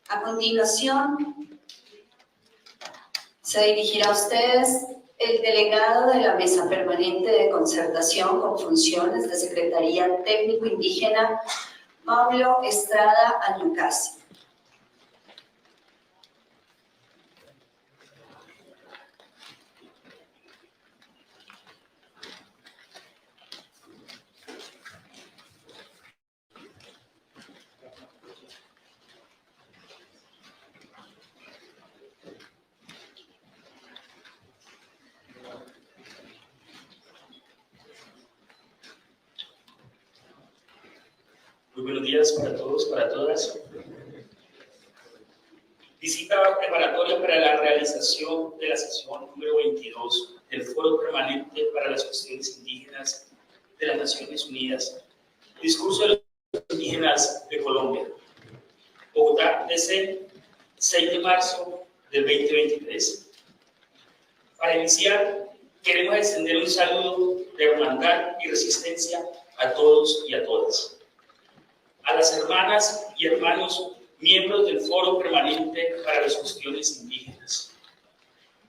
A continuación, se dirigirá a ustedes el delegado de la Mesa Permanente de Concertación con funciones de Secretaría Técnico Indígena, Pablo Estrada Añucasi. Muy buenos días para todos, para todas. Visita preparatoria para la realización de la sesión número 22 del Foro Permanente para las Cuestiones Indígenas de las Naciones Unidas. Discurso de los indígenas de Colombia. Bogotá, DC, 6 de marzo del 2023. Para iniciar, queremos extender un saludo de hermandad y resistencia a todos y a todas. A las hermanas y hermanos miembros del Foro Permanente para las Cuestiones Indígenas,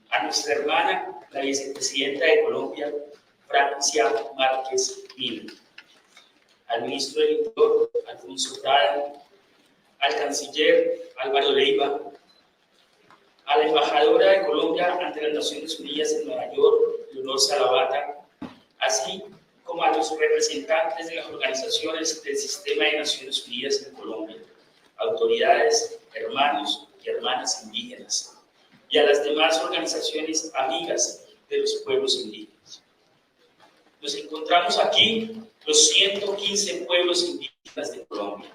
a nuestra hermana, la vicepresidenta de Colombia, Francia Márquez Mina, al ministro del Interior, Alfonso Prada, al canciller Álvaro Leiva, a la embajadora de Colombia ante las Naciones Unidas en Nueva York, Leonor Salavata, así como a los representantes de las organizaciones del Sistema de Naciones Unidas en Colombia, autoridades, hermanos y hermanas indígenas, y a las demás organizaciones amigas de los pueblos indígenas. Nos encontramos aquí los 115 pueblos indígenas de Colombia,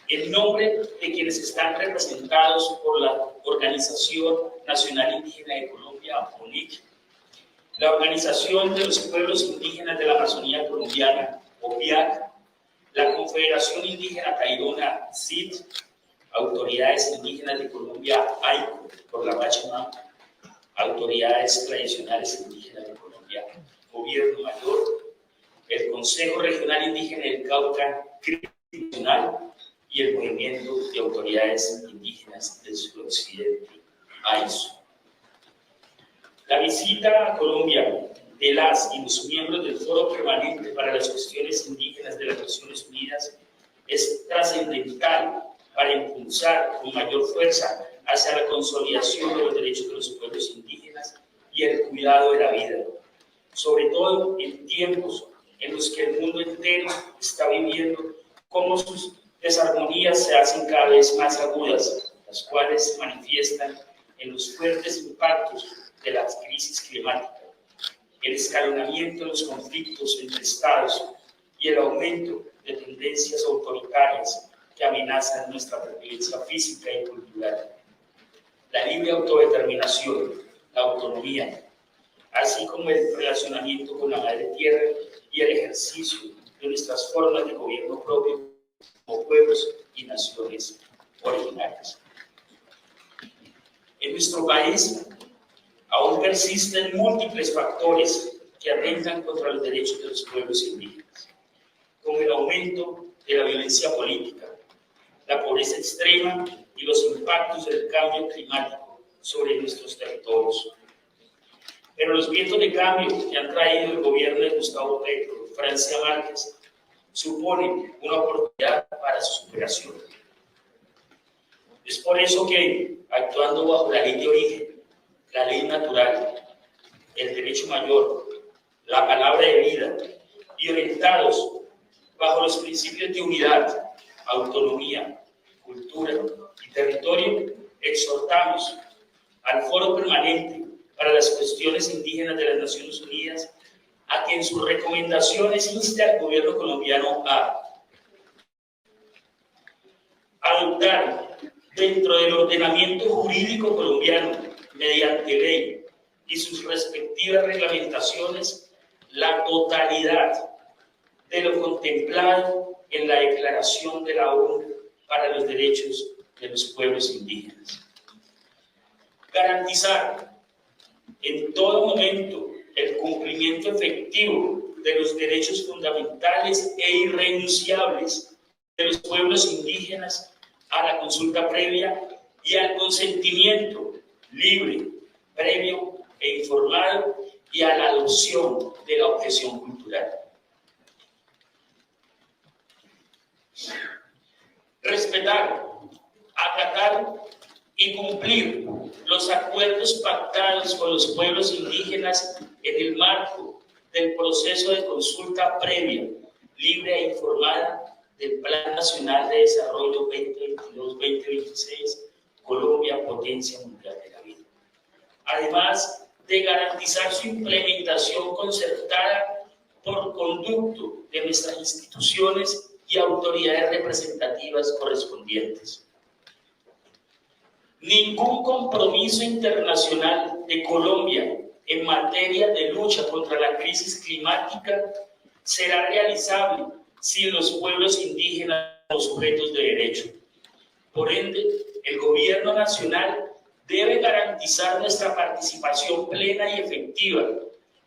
en nombre de quienes están representados por la Organización Nacional Indígena de Colombia, ONIC, la Organización de los Pueblos Indígenas de la Amazonía Colombiana, OPIAC, la Confederación Indígena Tairona, CID, autoridades indígenas de Colombia, AICO, por la Pachamama, autoridades tradicionales indígenas de Colombia, Gobierno Mayor, el Consejo Regional Indígena del Cauca, Nacional y el Movimiento de Autoridades Indígenas del Suroccidente, AISO. La visita a Colombia de las y los miembros del Foro Permanente para las Cuestiones Indígenas de las Naciones Unidas es trascendental para impulsar con mayor fuerza hacia la consolidación de los derechos de los pueblos indígenas y el cuidado de la vida, sobre todo en tiempos en los que el mundo entero está viviendo cómo sus desarmonías se hacen cada vez más agudas, las cuales se manifiestan en los fuertes impactos de la crisis climática, el escalonamiento de los conflictos entre estados y el aumento de tendencias autoritarias que amenazan nuestra pervivencia física y cultural. La libre autodeterminación, la autonomía, así como el relacionamiento con la madre tierra y el ejercicio de nuestras formas de gobierno propio como pueblos y naciones originarias. En nuestro país aún persisten múltiples factores que atentan contra los derechos de los pueblos indígenas, como el aumento de la violencia política, la pobreza extrema y los impactos del cambio climático sobre nuestros territorios. Pero los vientos de cambio que han traído el gobierno de Gustavo Petro y Francia Márquez suponen una oportunidad para su superación. Es por eso que, actuando bajo la ley de origen, la ley natural, el derecho mayor, la palabra de vida y orientados bajo los principios de unidad, autonomía, cultura y territorio, exhortamos al Foro Permanente para las Cuestiones Indígenas de las Naciones Unidas a que en sus recomendaciones inste al gobierno colombiano a adoptar dentro del ordenamiento jurídico colombiano, mediante ley y sus respectivas reglamentaciones, la totalidad de lo contemplado en la Declaración de la ONU para los Derechos de los Pueblos Indígenas. Garantizar en todo momento el cumplimiento efectivo de los derechos fundamentales e irrenunciables de los pueblos indígenas a la consulta previa y al consentimiento libre, previo e informado y a la adopción de la objeción cultural. Respetar, acatar y cumplir los acuerdos pactados con los pueblos indígenas en el marco del proceso de consulta previa, libre e informada del Plan Nacional de Desarrollo 2022-2026, Colombia, potencia mundial de la vida. Además de garantizar su implementación concertada por conducto de nuestras instituciones y autoridades representativas correspondientes. Ningún compromiso internacional de Colombia en materia de lucha contra la crisis climática será realizable sin los pueblos indígenas como sujetos de derecho. Por ende, el gobierno nacional debe garantizar nuestra participación plena y efectiva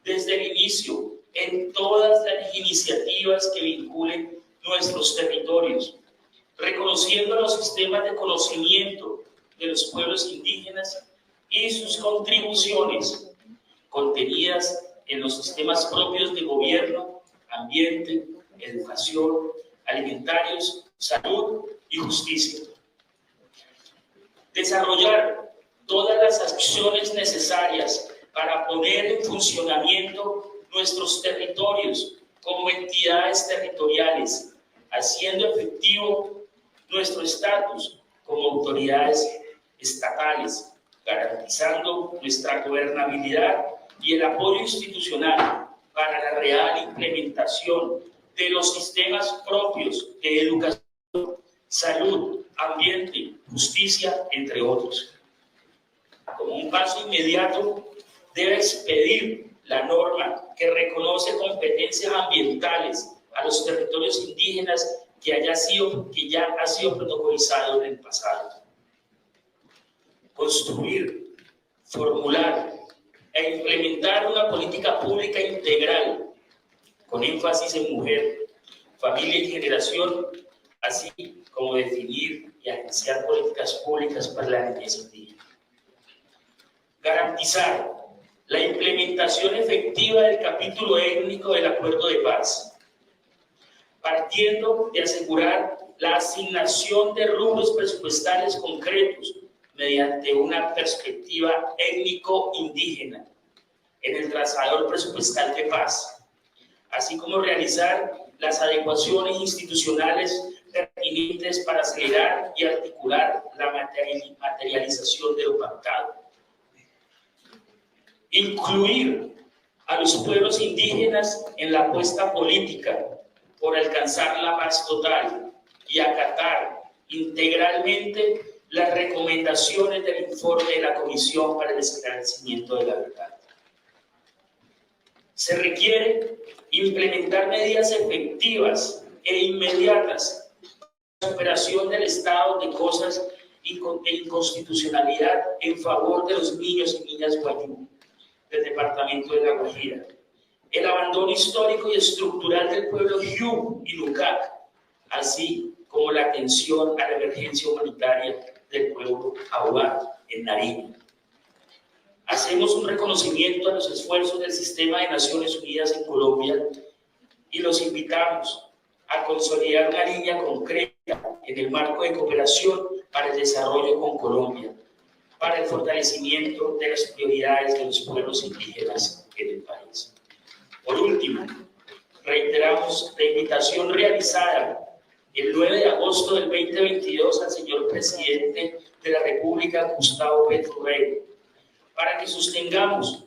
desde el inicio en todas las iniciativas que vinculen nuestros territorios, reconociendo los sistemas de conocimiento de los pueblos indígenas y sus contribuciones contenidas en los sistemas propios de gobierno, ambiente, educación, alimentarios, salud y justicia. Desarrollar todas las acciones necesarias para poner en funcionamiento nuestros territorios como entidades territoriales, haciendo efectivo nuestro estatus como autoridades estatales, garantizando nuestra gobernabilidad y el apoyo institucional para la real implementación de los sistemas propios de educación, salud, ambiente, justicia, entre otros. Como un paso inmediato, debe expedir la norma que reconoce competencias ambientales a los territorios indígenas que ya ha sido protocolizado en el pasado. Construir, formular e implementar una política pública integral con énfasis en mujer, familia y generación, así como definir y agenciar políticas públicas para la niñez indígena. Garantizar la implementación efectiva del capítulo étnico del Acuerdo de Paz, partiendo de asegurar la asignación de rubros presupuestales concretos mediante una perspectiva étnico-indígena en el trazador presupuestal de paz, así como realizar las adecuaciones institucionales pertinentes para acelerar y articular la materialización de lo pactado. Incluir a los pueblos indígenas en la apuesta política por alcanzar la paz total y acatar integralmente las recomendaciones del informe de la Comisión para el Esclarecimiento de la Verdad. Se requiere implementar medidas efectivas e inmediatas para la superación del estado de cosas e inconstitucionalidad en favor de los niños y niñas guayú del departamento de La Guajira, el abandono histórico y estructural del pueblo Jiu y Lucac, así como la atención a la emergencia humanitaria del pueblo Ahuá en Nariño. Hacemos un reconocimiento a los esfuerzos del Sistema de Naciones Unidas en Colombia y los invitamos a consolidar una línea concreta en el marco de cooperación para el desarrollo con Colombia, para el fortalecimiento de las prioridades de los pueblos indígenas en el país. Por último, reiteramos la invitación realizada el 9 de agosto del 2022 al señor presidente de la República, Gustavo Petro Rey, para que sostengamos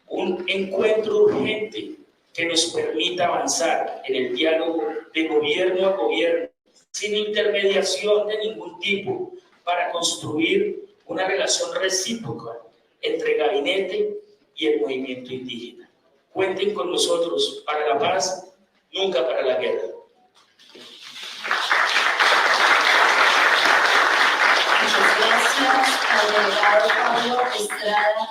un encuentro urgente que nos permita avanzar en el diálogo de gobierno a gobierno, sin intermediación de ningún tipo, para construir una relación recíproca entre gabinete y el movimiento indígena. Cuenten con nosotros para la paz, nunca para la guerra. Muchas gracias al delegado Pablo Estrada.